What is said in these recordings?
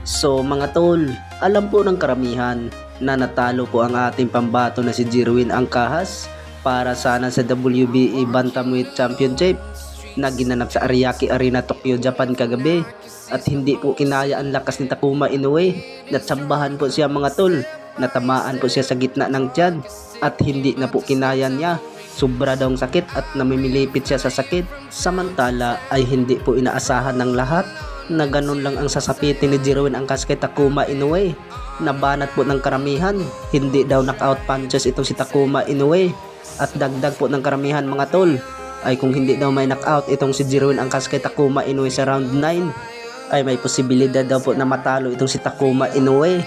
So mga tol, alam po ng karamihan na natalo po ang ating pambato na si Jerwin Angkahas para sana sa WBA Bantamweight Championship na ginanap sa Ariake Arena, Tokyo, Japan kagabi. At hindi po kinaya ang lakas ni Takuma Inoue. Natsambahan po siya mga tol. Natamaan po siya sa gitna ng tiyan at hindi na po kinaya niya. Sobra daw ang sakit at namimilipit siya sa sakit. Samantala ay hindi po inaasahan ng lahat na ganun lang ang sasapitin ni Jerwin Angkahas kay Takuma Inoue. Nabanat po ng karamihan, hindi daw knockout punches itong si Takuma Inoue. At dagdag po ng karamihan mga tol, ay kung hindi daw may knockout itong si Jerwin Angkahas kay Takuma Inoue sa round 9, ay may posibilidad daw po na matalo itong si Takuma Inoue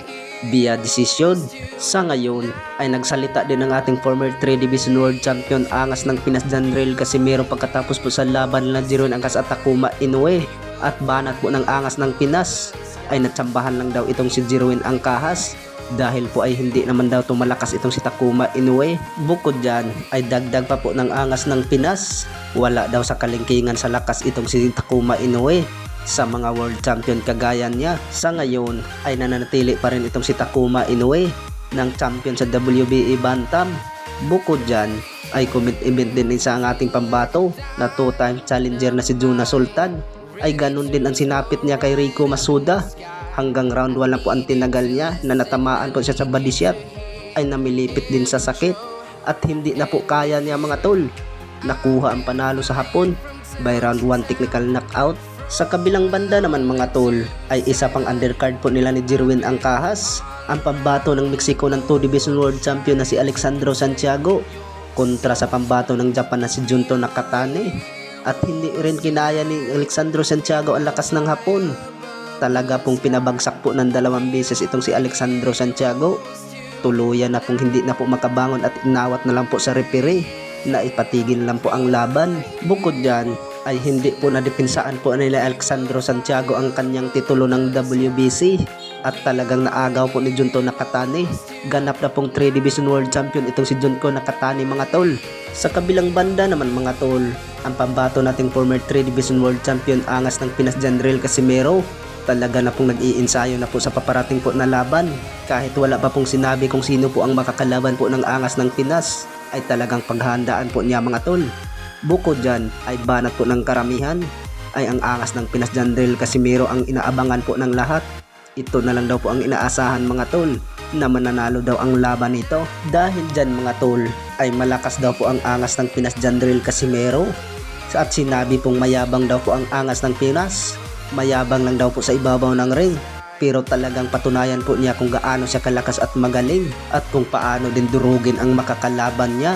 via decision. Sa ngayon ay nagsalita din ang ating former 3 Division World Champion angas ng Pinas Janrel Casimero pagkatapos po sa laban na Jerwin Angkahas at Takuma Inoue. At banat po ng angas ng Pinas ay natsambahan lang daw itong si Jerwin Angkahas dahil po ay hindi naman daw tumalakas itong si Takuma Inoue. Bukod dyan ay dagdag pa po ng angas ng Pinas, wala daw sa kalingkingan sa lakas itong si Takuma Inoue sa mga world champion kagaya niya. Sa ngayon ay nananatili pa rin itong si Takuma Inoue ng champion sa WBA Bantam. Bukod dyan ay comment-event din isa ang ating pambato na 2-time challenger na si Juna Sultan. Ay ganun din ang sinapit niya kay Rico Masuda. Hanggang round 1 lang po ang tinagal niya na natamaan po siya sa body shot. Ay namilipit din sa sakit at hindi na po kaya niya mga tol. Nakuha ang panalo sa hapon by round 1 technical knockout. Sa kabilang banda naman mga tol ay isa pang undercard po nila ni Jerwin Angkahas, ang pambato ng Mexico ng 2 Division World Champion na si Alexandro Santiago kontra sa pambato ng Japan na si Junto Nakatane. At hindi rin kinaya ni Alexandro Santiago ang lakas ng hapon. Talaga pong pinabagsak po ng 2 beses itong si Alexandro Santiago. Tuluyan na pong hindi na po makabangon at inawat na lang po sa referee na ipatigil lang po ang laban. Bukod dyan ay hindi po nadepinsaan po nila Alexandro Santiago ang kanyang titulo ng WBC at talagang naagaw po ni Junto Nakatane. Ganap na pong 3 Division World Champion itong si Junto Nakatane mga tol. Sa kabilang banda naman mga tol, ang pambato nating former 3 Division World Champion angas ng Pinas Janrel Casimero talaga na pong nag-iinsayo na po sa paparating po na laban. Kahit wala pa pong sinabi kung sino po ang makakalaban po ng angas ng Pinas, ay talagang paghahandaan po niya mga tol. Bukod dyan ay banat po ng karamihan ay ang angas ng Pinas Janrel Casimero ang inaabangan po ng lahat. Ito na lang daw po ang inaasahan mga tol na mananalo daw ang laban nito. Dahil dyan mga tol ay malakas daw po ang angas ng Pinas Janrel Casimero at sinabi pong mayabang daw po ang angas ng Pinas. Mayabang lang daw po sa ibabaw ng ring, pero talagang patunayan po niya kung gaano siya kalakas at magaling at kung paano din durugin ang makakalaban niya.